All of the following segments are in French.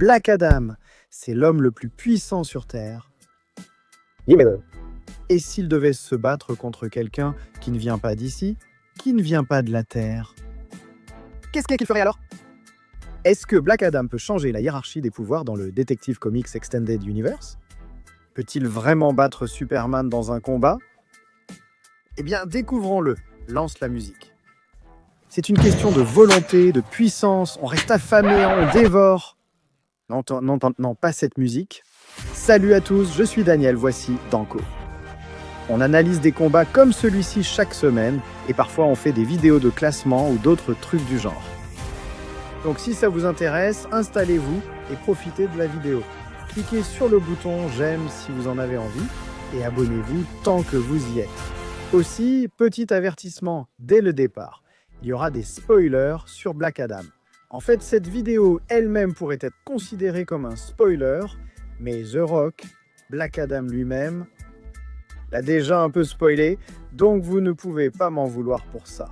Black Adam, c'est l'homme le plus puissant sur Terre. Et s'il devait se battre contre quelqu'un qui ne vient pas d'ici, qui ne vient pas de la Terre, qu'est-ce qu'il ferait alors? Est-ce que Black Adam peut changer la hiérarchie des pouvoirs dans le Detective Comics Extended Universe? Peut-il vraiment battre Superman dans un combat? Eh bien, découvrons-le. Lance la musique. C'est une question de volonté, de puissance. On reste affamé, on dévore. Non, pas cette musique. Salut à tous, je suis Daniel, voici Danko. On analyse des combats comme celui-ci chaque semaine et parfois on fait des vidéos de classement ou d'autres trucs du genre. Donc si ça vous intéresse, installez-vous et profitez de la vidéo. Cliquez sur le bouton j'aime si vous en avez envie et abonnez-vous tant que vous y êtes. Aussi, petit avertissement dès le départ, il y aura des spoilers sur Black Adam. En fait, cette vidéo elle-même pourrait être considérée comme un spoiler, mais The Rock, Black Adam lui-même, l'a déjà un peu spoilé, donc vous ne pouvez pas m'en vouloir pour ça.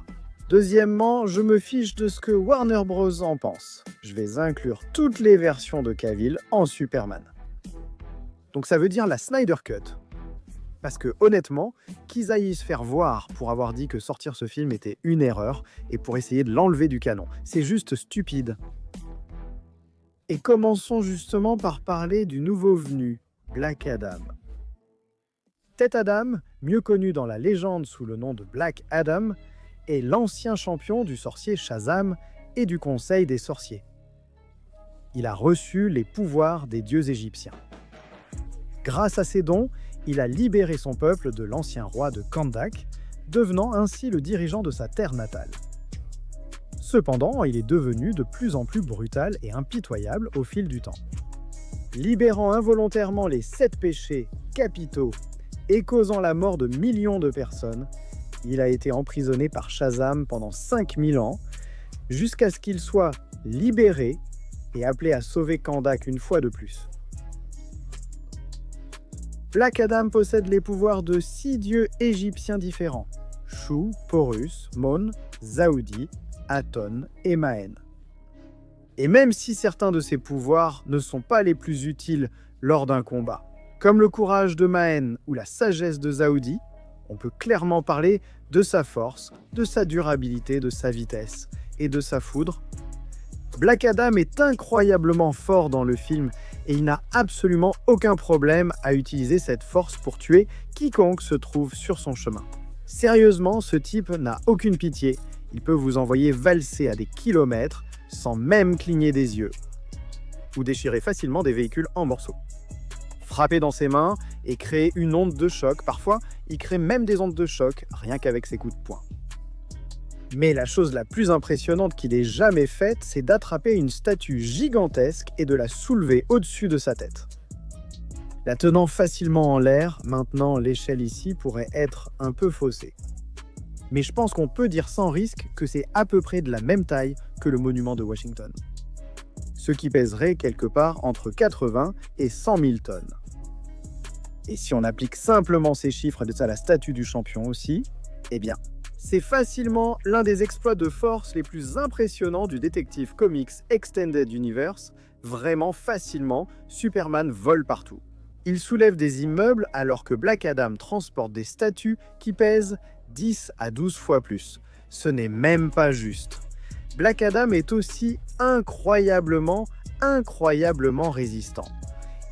Deuxièmement, je me fiche de ce que Warner Bros en pense. Je vais inclure toutes les versions de Cavill en Superman. Donc ça veut dire la Snyder Cut. Parce que honnêtement, qu'ils aillent se faire voir pour avoir dit que sortir ce film était une erreur et pour essayer de l'enlever du canon. C'est juste stupide. Et commençons justement par parler du nouveau venu, Black Adam. Ted Adam, mieux connu dans la légende sous le nom de Black Adam, est l'ancien champion du sorcier Shazam et du Conseil des sorciers. Il a reçu les pouvoirs des dieux égyptiens. Grâce à ses dons, il a libéré son peuple de l'ancien roi de Kahndaq, devenant ainsi le dirigeant de sa terre natale. Cependant, il est devenu de plus en plus brutal et impitoyable au fil du temps. Libérant involontairement les 7 péchés capitaux et causant la mort de millions de personnes, il a été emprisonné par Shazam pendant 5000 ans, jusqu'à ce qu'il soit libéré et appelé à sauver Kahndaq une fois de plus. Black Adam possède les pouvoirs de 6 dieux égyptiens différents, Shu, Porus, Mon, Zaoudi, Aton et Mahen. Et même si certains de ces pouvoirs ne sont pas les plus utiles lors d'un combat, comme le courage de Mahen ou la sagesse de Zaoudi, on peut clairement parler de sa force, de sa durabilité, de sa vitesse et de sa foudre. Black Adam est incroyablement fort dans le film et il n'a absolument aucun problème à utiliser cette force pour tuer quiconque se trouve sur son chemin. Sérieusement, ce type n'a aucune pitié, il peut vous envoyer valser à des kilomètres sans même cligner des yeux, ou déchirer facilement des véhicules en morceaux. Frapper dans ses mains et créer une onde de choc, parfois il crée même des ondes de choc rien qu'avec ses coups de poing. Mais la chose la plus impressionnante qu'il ait jamais faite, c'est d'attraper une statue gigantesque et de la soulever au-dessus de sa tête. La tenant facilement en l'air, maintenant l'échelle ici pourrait être un peu faussée. Mais je pense qu'on peut dire sans risque que c'est à peu près de la même taille que le monument de Washington. Ce qui pèserait quelque part entre 80 et 100 000 tonnes. Et si on applique simplement ces chiffres à la statue du champion aussi, eh bien, c'est facilement l'un des exploits de force les plus impressionnants du Detective Comics Extended Universe. Vraiment facilement, Superman vole partout. Il soulève des immeubles alors que Black Adam transporte des statues qui pèsent 10 à 12 fois plus. Ce n'est même pas juste. Black Adam est aussi incroyablement résistant.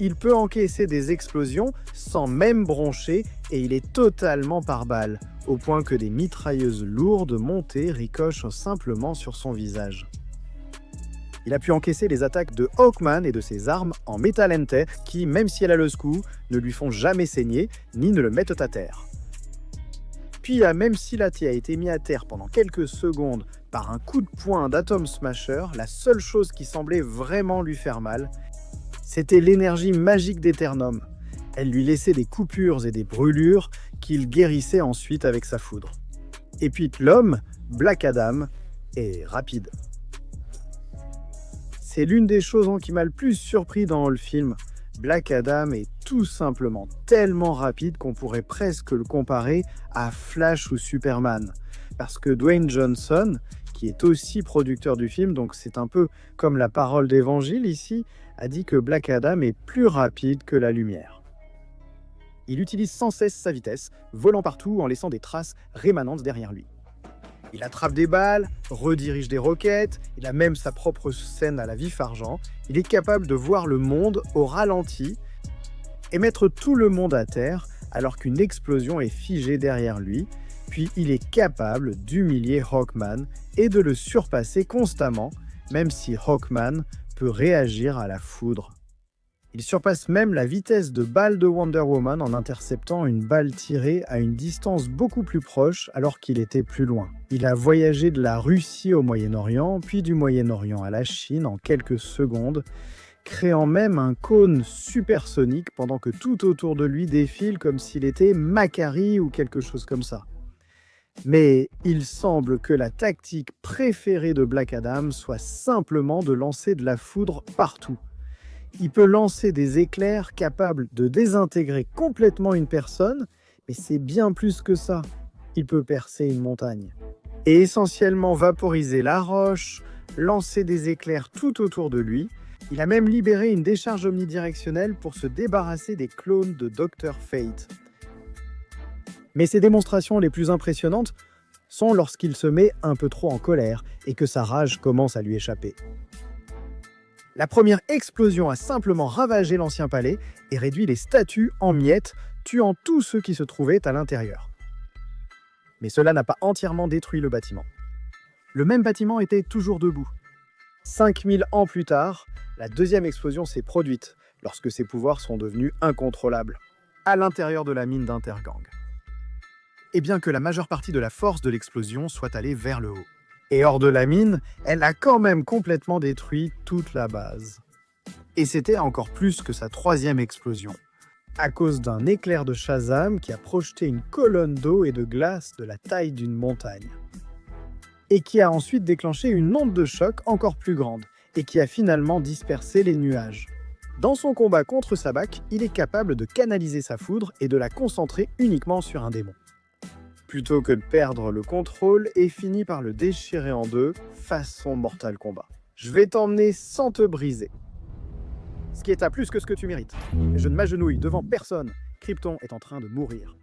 Il peut encaisser des explosions sans même broncher et il est totalement pare balles, au point que des mitrailleuses lourdes montées ricochent simplement sur son visage. Il a pu encaisser les attaques de Hawkman et de ses armes en métal ente qui, même si elle a le SCU, ne lui font jamais saigner ni ne le mettent à terre. Puis, même si l'AT a été mis à terre pendant quelques secondes par un coup de poing d'Atom Smasher, la seule chose qui semblait vraiment lui faire mal, c'était l'énergie magique d'Eternum. Elle lui laissait des coupures et des brûlures qu'il guérissait ensuite avec sa foudre. Et puis l'homme, Black Adam, est rapide. C'est l'une des choses qui m'a le plus surpris dans le film. Black Adam est tout simplement tellement rapide qu'on pourrait presque le comparer à Flash ou Superman. parce que Dwayne Johnson, qui est aussi producteur du film, donc c'est un peu comme la parole d'évangile ici, a dit que Black Adam est plus rapide que la lumière. Il utilise sans cesse sa vitesse, volant partout en laissant des traces rémanentes derrière lui. Il attrape des balles, redirige des roquettes, il a même sa propre scène à la vif-argent. Il est capable de voir le monde au ralenti et mettre tout le monde à terre alors qu'une explosion est figée derrière lui. Puis il est capable d'humilier Hawkman et de le surpasser constamment, même si Hawkman peut réagir à la foudre. Il surpasse même la vitesse de balle de Wonder Woman en interceptant une balle tirée à une distance beaucoup plus proche alors qu'il était plus loin. Il a voyagé de la Russie au Moyen-Orient, puis du Moyen-Orient à la Chine en quelques secondes, créant même un cône supersonique pendant que tout autour de lui défile comme s'il était Macquarie ou quelque chose comme ça. Mais il semble que la tactique préférée de Black Adam soit simplement de lancer de la foudre partout. Il peut lancer des éclairs capables de désintégrer complètement une personne, mais c'est bien plus que ça. Il peut percer une montagne. Et essentiellement vaporiser la roche, lancer des éclairs tout autour de lui. Il a même libéré une décharge omnidirectionnelle pour se débarrasser des clones de Dr. Fate. Mais ses démonstrations les plus impressionnantes sont lorsqu'il se met un peu trop en colère et que sa rage commence à lui échapper. La première explosion a simplement ravagé l'ancien palais et réduit les statues en miettes, tuant tous ceux qui se trouvaient à l'intérieur. Mais cela n'a pas entièrement détruit le bâtiment. Le même bâtiment était toujours debout. 5000 ans plus tard, la deuxième explosion s'est produite lorsque ses pouvoirs sont devenus incontrôlables, à l'intérieur de la mine d'Intergang. Et bien que la majeure partie de la force de l'explosion soit allée vers le haut. Et hors de la mine, elle a quand même complètement détruit toute la base. Et c'était encore plus que sa troisième explosion, à cause d'un éclair de Shazam qui a projeté une colonne d'eau et de glace de la taille d'une montagne. Et qui a ensuite déclenché une onde de choc encore plus grande, et qui a finalement dispersé les nuages. Dans son combat contre Sabbac, il est capable de canaliser sa foudre et de la concentrer uniquement sur un démon. Plutôt que de perdre le contrôle et finit par le déchirer en deux, façon Mortal Kombat. Je vais t'emmener sans te briser. Ce qui est à plus que ce que tu mérites. Je ne m'agenouille devant personne. Krypton est en train de mourir.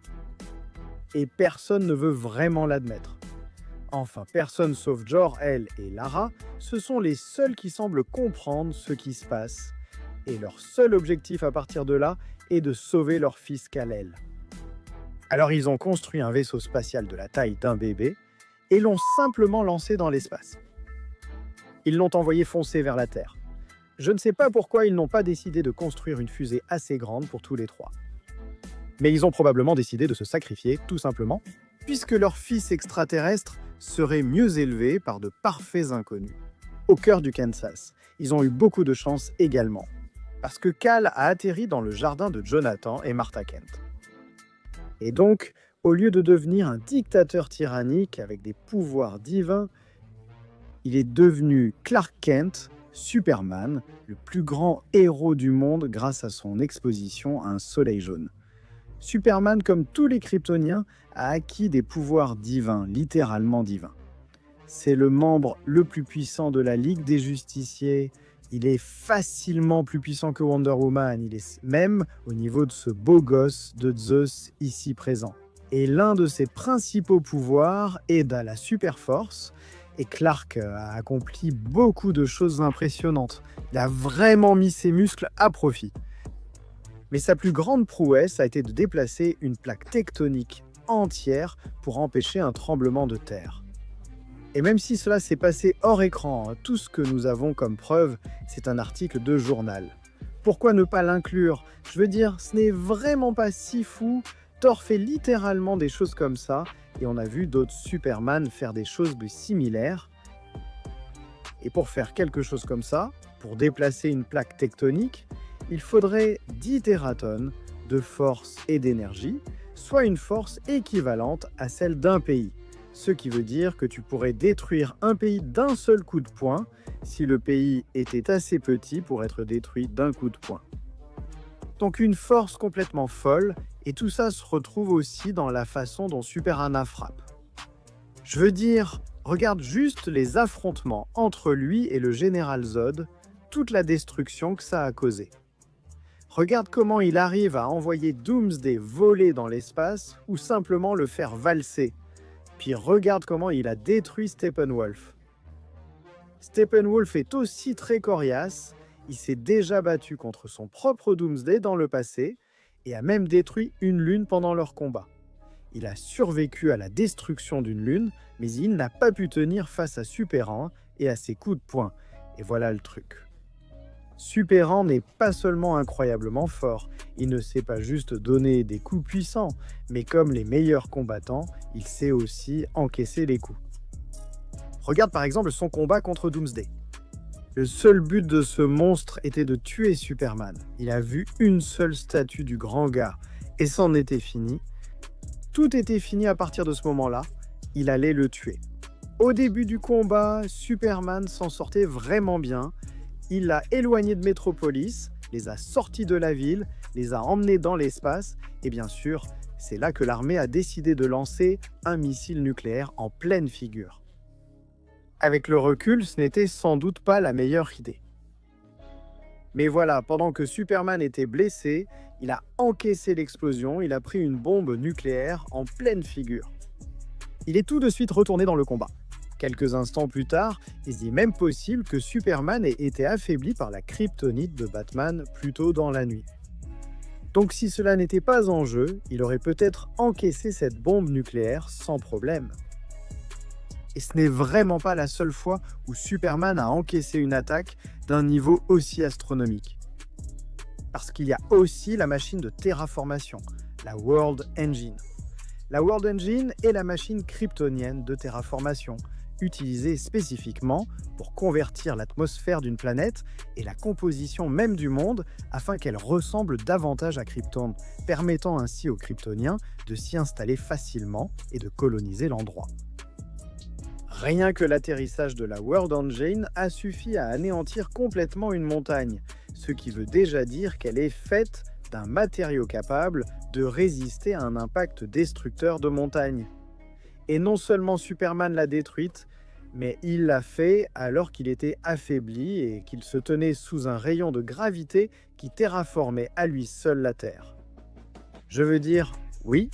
Et personne ne veut vraiment l'admettre. Enfin, personne sauf Jor-El et Lara, ce sont les seuls qui semblent comprendre ce qui se passe. Et leur seul objectif à partir de là est de sauver leur fils Kal-El. Alors ils ont construit un vaisseau spatial de la taille d'un bébé et l'ont simplement lancé dans l'espace. Ils l'ont envoyé foncer vers la Terre. Je ne sais pas pourquoi ils n'ont pas décidé de construire une fusée assez grande pour tous les trois. Mais ils ont probablement décidé de se sacrifier, tout simplement, puisque leur fils extraterrestre serait mieux élevé par de parfaits inconnus. Au cœur du Kansas, ils ont eu beaucoup de chance également, parce que Kal a atterri dans le jardin de Jonathan et Martha Kent. Et donc, au lieu de devenir un dictateur tyrannique avec des pouvoirs divins, il est devenu Clark Kent, Superman, le plus grand héros du monde grâce à son exposition à un soleil jaune. Superman, comme tous les Kryptoniens, a acquis des pouvoirs divins, littéralement divins. C'est le membre le plus puissant de la Ligue des Justiciers. Il est facilement plus puissant que Wonder Woman, il est même au niveau de ce beau gosse de Zeus ici présent. Et l'un de ses principaux pouvoirs est à la super force, et Clark a accompli beaucoup de choses impressionnantes. Il a vraiment mis ses muscles à profit. Mais sa plus grande prouesse a été de déplacer une plaque tectonique entière pour empêcher un tremblement de terre. Et même si cela s'est passé hors écran, tout ce que nous avons comme preuve, c'est un article de journal. Pourquoi ne pas l'inclure? Je veux dire, ce n'est vraiment pas si fou. Thor fait littéralement des choses comme ça, et on a vu d'autres Superman faire des choses similaires. Et pour faire quelque chose comme ça, pour déplacer une plaque tectonique, il faudrait 10 tératonnes de force et d'énergie, soit une force équivalente à celle d'un pays. Ce qui veut dire que tu pourrais détruire un pays d'un seul coup de poing si le pays était assez petit pour être détruit d'un coup de poing. Donc une force complètement folle, et tout ça se retrouve aussi dans la façon dont Super Anna frappe. Je veux dire, regarde juste les affrontements entre lui et le général Zod, toute la destruction que ça a causé. Regarde comment il arrive à envoyer Doomsday voler dans l'espace ou simplement le faire valser. Puis regarde comment il a détruit Steppenwolf. Steppenwolf est aussi très coriace, il s'est déjà battu contre son propre Doomsday dans le passé et a même détruit une lune pendant leur combat. Il a survécu à la destruction d'une lune, mais il n'a pas pu tenir face à Super-An et à ses coups de poing. Et voilà le truc. Super-An n'est pas seulement incroyablement fort, il ne sait pas juste donner des coups puissants, mais comme les meilleurs combattants, il sait aussi encaisser les coups. Regarde par exemple son combat contre Doomsday. Le seul but de ce monstre était de tuer Superman. Il a vu une seule statue du grand gars, et c'en était fini. Tout était fini à partir de ce moment-là, il allait le tuer. Au début du combat, Superman s'en sortait vraiment bien. Il l'a éloigné de Metropolis, les a sortis de la ville, les a emmenés dans l'espace, et bien sûr, c'est là que l'armée a décidé de lancer un missile nucléaire en pleine figure. Avec le recul, ce n'était sans doute pas la meilleure idée. Mais voilà, pendant que Superman était blessé, il a encaissé l'explosion, il a pris une bombe nucléaire en pleine figure. Il est tout de suite retourné dans le combat. Quelques instants plus tard, il est même possible que Superman ait été affaibli par la kryptonite de Batman plus tôt dans la nuit. Donc si cela n'était pas en jeu, il aurait peut-être encaissé cette bombe nucléaire sans problème. Et ce n'est vraiment pas la seule fois où Superman a encaissé une attaque d'un niveau aussi astronomique. Parce qu'il y a aussi la machine de terraformation, la World Engine. La World Engine est la machine kryptonienne de terraformation, utilisée spécifiquement pour convertir l'atmosphère d'une planète et la composition même du monde afin qu'elle ressemble davantage à Krypton, permettant ainsi aux Kryptoniens de s'y installer facilement et de coloniser l'endroit. Rien que l'atterrissage de la World Engine a suffi à anéantir complètement une montagne, ce qui veut déjà dire qu'elle est faite d'un matériau capable de résister à un impact destructeur de montagne. Et non seulement Superman l'a détruite, mais il l'a fait alors qu'il était affaibli et qu'il se tenait sous un rayon de gravité qui terraformait à lui seul la Terre. Je veux dire, oui,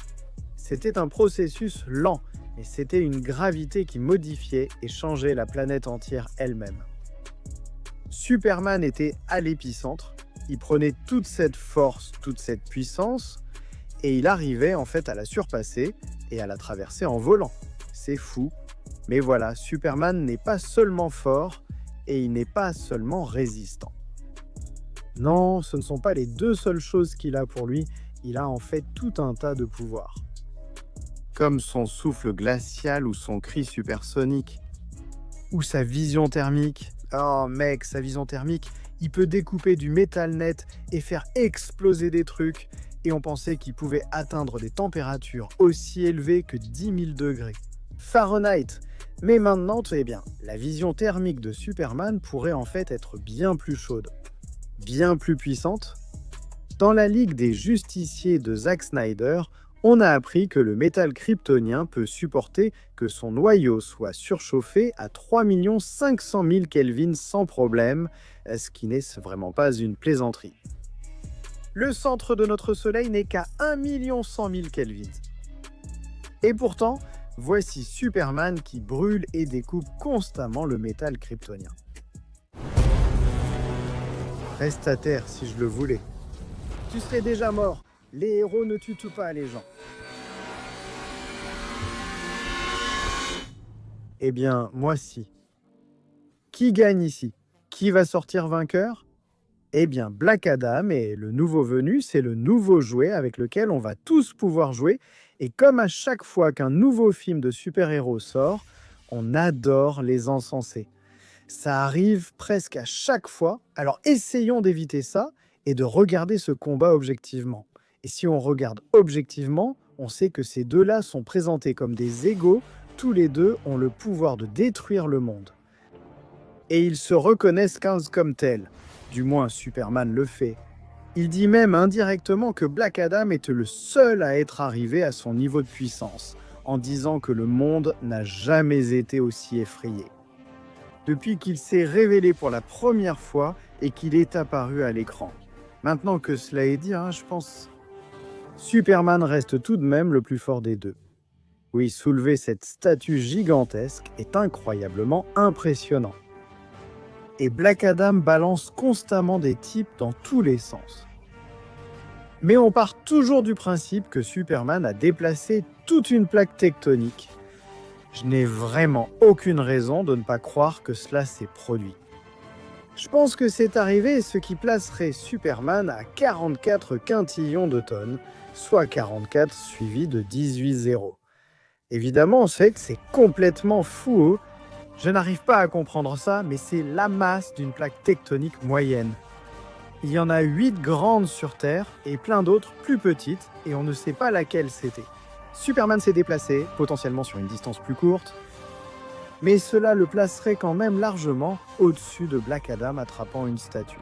c'était un processus lent, mais c'était une gravité qui modifiait et changeait la planète entière elle-même. Superman était à l'épicentre, il prenait toute cette force, toute cette puissance, et il arrivait en fait à la surpasser et à la traverser en volant. C'est fou, mais voilà, Superman n'est pas seulement fort, et il n'est pas seulement résistant. Non, ce ne sont pas les deux seules choses qu'il a pour lui, il a en fait tout un tas de pouvoirs. Comme son souffle glacial ou son cri supersonique. Ou sa vision thermique. Oh mec, sa vision thermique, il peut découper du métal net et faire exploser des trucs. Et on pensait qu'il pouvait atteindre des températures aussi élevées que 10 000 degrés. Fahrenheit. Mais maintenant, eh bien, la vision thermique de Superman pourrait en fait être bien plus chaude. Bien plus puissante. Dans la Ligue des Justiciers de Zack Snyder, on a appris que le métal kryptonien peut supporter que son noyau soit surchauffé à 3 500 000 Kelvin sans problème, ce qui n'est vraiment pas une plaisanterie. Le centre de notre Soleil n'est qu'à 1 100 000 Kelvin. Et pourtant, voici Superman qui brûle et découpe constamment le métal kryptonien. Reste à terre si je le voulais. Tu serais déjà mort. Les héros ne tuent pas les gens. Eh bien, moi si. Qui gagne ici? Qui va sortir vainqueur? Eh bien, Black Adam est le nouveau venu, c'est le nouveau jouet avec lequel on va tous pouvoir jouer. Et comme à chaque fois qu'un nouveau film de super-héros sort, on adore les encenser. Ça arrive presque à chaque fois, alors essayons d'éviter ça et de regarder ce combat objectivement. Et si on regarde objectivement, on sait que ces deux-là sont présentés comme des égaux, tous les deux ont le pouvoir de détruire le monde. Et ils se reconnaissent comme tels, du moins Superman le fait. Il dit même indirectement que Black Adam était le seul à être arrivé à son niveau de puissance. en disant que le monde n'a jamais été aussi effrayé. Depuis qu'il s'est révélé pour la première fois et qu'il est apparu à l'écran. Maintenant que cela est dit, je pense Superman reste tout de même le plus fort des deux. Oui, soulever cette statue gigantesque est incroyablement impressionnant. Et Black Adam balance constamment des types dans tous les sens. Mais on part toujours du principe que Superman a déplacé toute une plaque tectonique. Je n'ai vraiment aucune raison de ne pas croire que cela s'est produit. Je pense que c'est arrivé, ce qui placerait Superman à 44 quintillions de tonnes, soit 44 suivi de 18 zéros. Évidemment, on sait que c'est complètement fou. Je n'arrive pas à comprendre ça, mais c'est la masse d'une plaque tectonique moyenne. Il y en a 8 grandes sur Terre et plein d'autres plus petites, et on ne sait pas laquelle c'était. Superman s'est déplacé, potentiellement sur une distance plus courte, mais cela le placerait quand même largement au-dessus de Black Adam attrapant une statue.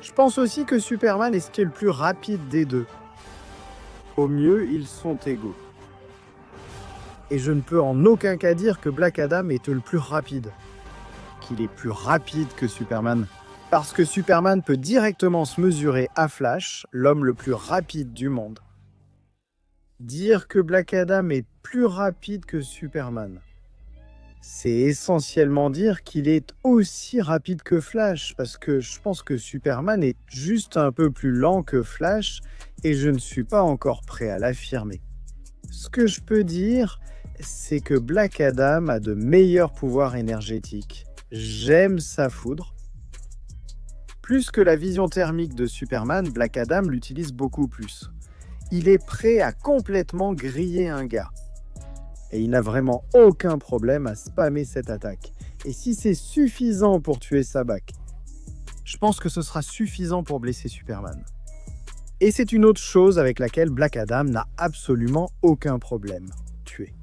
Je pense aussi que Superman est ce qui est le plus rapide des deux. Au mieux, ils sont égaux. Et je ne peux en aucun cas dire que Black Adam est le plus rapide. Qu'il est plus rapide que Superman. Parce que Superman peut directement se mesurer à Flash, l'homme le plus rapide du monde. Dire que Black Adam est plus rapide que Superman, c'est essentiellement dire qu'il est aussi rapide que Flash, parce que je pense que Superman est juste un peu plus lent que Flash, et je ne suis pas encore prêt à l'affirmer. Ce que je peux dire, c'est que Black Adam a de meilleurs pouvoirs énergétiques. J'aime sa foudre. Plus que la vision thermique de Superman, Black Adam l'utilise beaucoup plus. Il est prêt à complètement griller un gars. Et il n'a vraiment aucun problème à spammer cette attaque. Et si c'est suffisant pour tuer Sabbac, je pense que ce sera suffisant pour blesser Superman. Et c'est une autre chose avec laquelle Black Adam n'a absolument aucun problème. Tuer.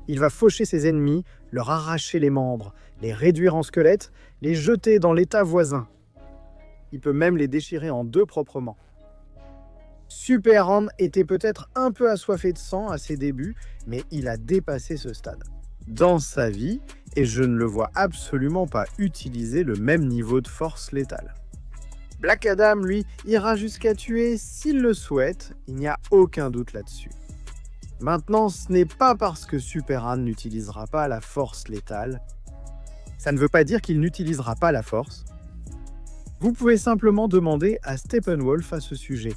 Il va faucher ses ennemis, leur arracher les membres, les réduire en squelettes, les jeter dans l'état voisin. Il peut même les déchirer en deux proprement. Superman était peut-être un peu assoiffé de sang à ses débuts, mais il a dépassé ce stade dans sa vie, et je ne le vois absolument pas utiliser le même niveau de force létale. Black Adam, lui, ira jusqu'à tuer s'il le souhaite, il n'y a aucun doute là-dessus. Maintenant, ce n'est pas parce que Superman n'utilisera pas la force létale. Ça ne veut pas dire qu'il n'utilisera pas la force. Vous pouvez simplement demander à Steppenwolf à ce sujet.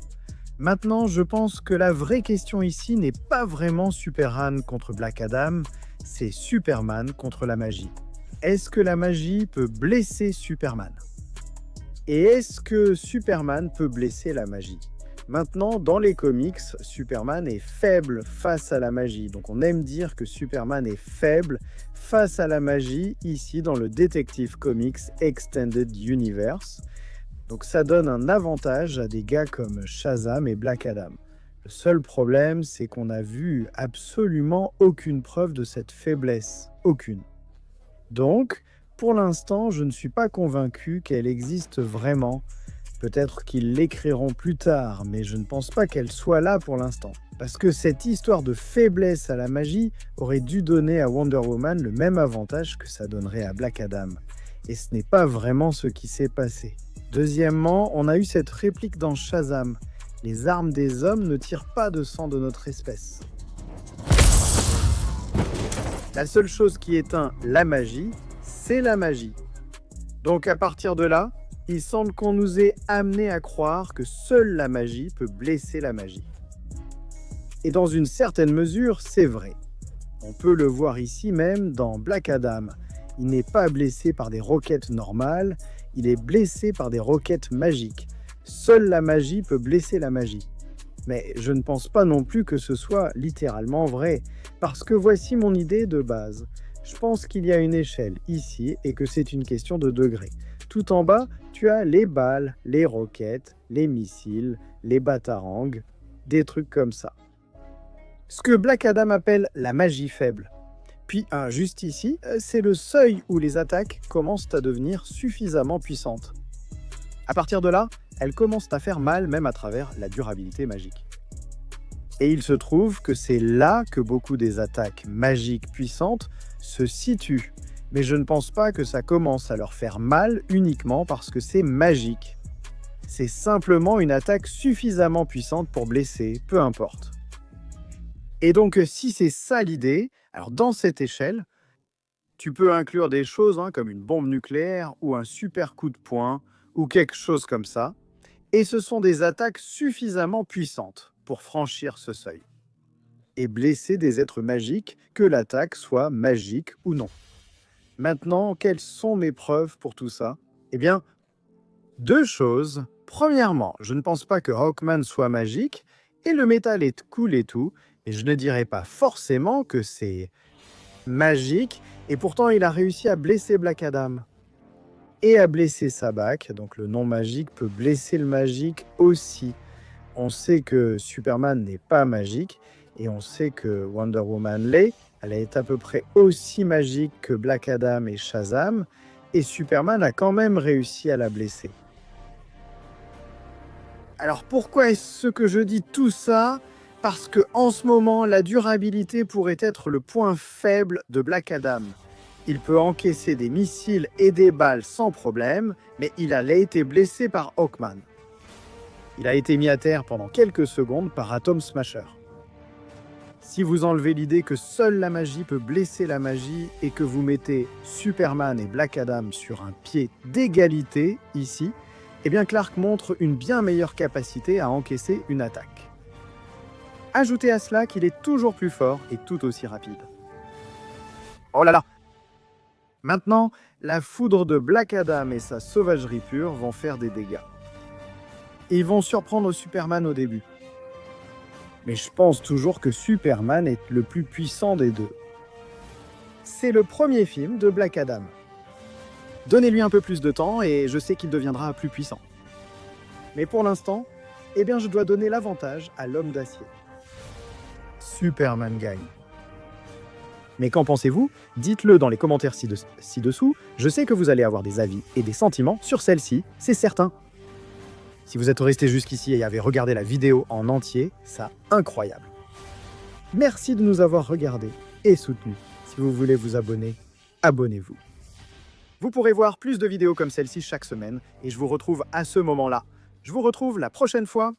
Maintenant, je pense que la vraie question ici n'est pas vraiment Superman contre Black Adam, c'est Superman contre la magie. Est-ce que la magie peut blesser Superman ? Et est-ce que Superman peut blesser la magie ? Maintenant, dans les comics, Superman est faible face à la magie. Donc on aime dire que Superman est faible face à la magie, ici dans le Detective Comics Extended Universe. Donc ça donne un avantage à des gars comme Shazam et Black Adam. Le seul problème, c'est qu'on n'a vu absolument aucune preuve de cette faiblesse. Aucune. Donc, pour l'instant, je ne suis pas convaincu qu'elle existe vraiment. Peut-être qu'ils l'écriront plus tard, mais je ne pense pas qu'elle soit là pour l'instant. Parce que cette histoire de faiblesse à la magie aurait dû donner à Wonder Woman le même avantage que ça donnerait à Black Adam. Et ce n'est pas vraiment ce qui s'est passé. Deuxièmement, on a eu cette réplique dans Shazam. Les armes des hommes ne tirent pas de sang de notre espèce. La seule chose qui éteint la magie, c'est la magie. Donc à partir de là, il semble qu'on nous ait amené à croire que seule la magie peut blesser la magie. Et dans une certaine mesure, c'est vrai. On peut le voir ici même dans Black Adam. Il n'est pas blessé par des roquettes normales, il est blessé par des roquettes magiques. Seule la magie peut blesser la magie. Mais je ne pense pas non plus que ce soit littéralement vrai, parce que voici mon idée de base. Je pense qu'il y a une échelle ici et que c'est une question de degrés. Tout en bas, tu as les balles, les roquettes, les missiles, les batarangs, des trucs comme ça. Ce que Black Adam appelle la magie faible. Puis, juste ici, c'est le seuil où les attaques commencent à devenir suffisamment puissantes. À partir de là, elles commencent à faire mal même à travers la durabilité magique. Et il se trouve que c'est là que beaucoup des attaques magiques puissantes se situent. Mais je ne pense pas que ça commence à leur faire mal uniquement parce que c'est magique. C'est simplement une attaque suffisamment puissante pour blesser, peu importe. Et donc, si c'est ça l'idée, alors dans cette échelle, tu peux inclure des choses comme une bombe nucléaire ou un super coup de poing ou quelque chose comme ça. Et ce sont des attaques suffisamment puissantes pour franchir ce seuil et blesser des êtres magiques, que l'attaque soit magique ou non. Maintenant, quelles sont mes preuves pour tout ça? Eh bien, deux choses. Premièrement, je ne pense pas que Hawkman soit magique, et le métal est cool et tout, mais je ne dirais pas forcément que c'est magique, et pourtant il a réussi à blesser Black Adam. Et à blesser Sabbac, donc le non magique peut blesser le magique aussi. On sait que Superman n'est pas magique, et on sait que Wonder Woman l'est. Elle est à peu près aussi magique que Black Adam et Shazam, et Superman a quand même réussi à la blesser. Alors pourquoi est-ce que je dis tout ça? Parce que en ce moment, la durabilité pourrait être le point faible de Black Adam. Il peut encaisser des missiles et des balles sans problème, mais il a été blessé par Hawkman. Il a été mis à terre pendant quelques secondes par Atom Smasher. Si vous enlevez l'idée que seule la magie peut blesser la magie et que vous mettez Superman et Black Adam sur un pied d'égalité ici, eh bien Clark montre une bien meilleure capacité à encaisser une attaque. Ajoutez à cela qu'il est toujours plus fort et tout aussi rapide. Oh là là! Maintenant, la foudre de Black Adam et sa sauvagerie pure vont faire des dégâts. Ils vont surprendre Superman au début. Mais je pense toujours que Superman est le plus puissant des deux. C'est le premier film de Black Adam. Donnez-lui un peu plus de temps et je sais qu'il deviendra plus puissant. Mais pour l'instant, eh bien je dois donner l'avantage à l'homme d'acier. Superman gagne. Mais qu'en pensez-vous? Dites-le dans les commentaires ci-dessous. Je sais que vous allez avoir des avis et des sentiments sur celle-ci, c'est certain. Si vous êtes resté jusqu'ici et avez regardé la vidéo en entier, ça incroyable. Merci de nous avoir regardés et soutenus. Si vous voulez vous abonner, abonnez-vous. Vous pourrez voir plus de vidéos comme celle-ci chaque semaine et je vous retrouve à ce moment-là. Je vous retrouve la prochaine fois.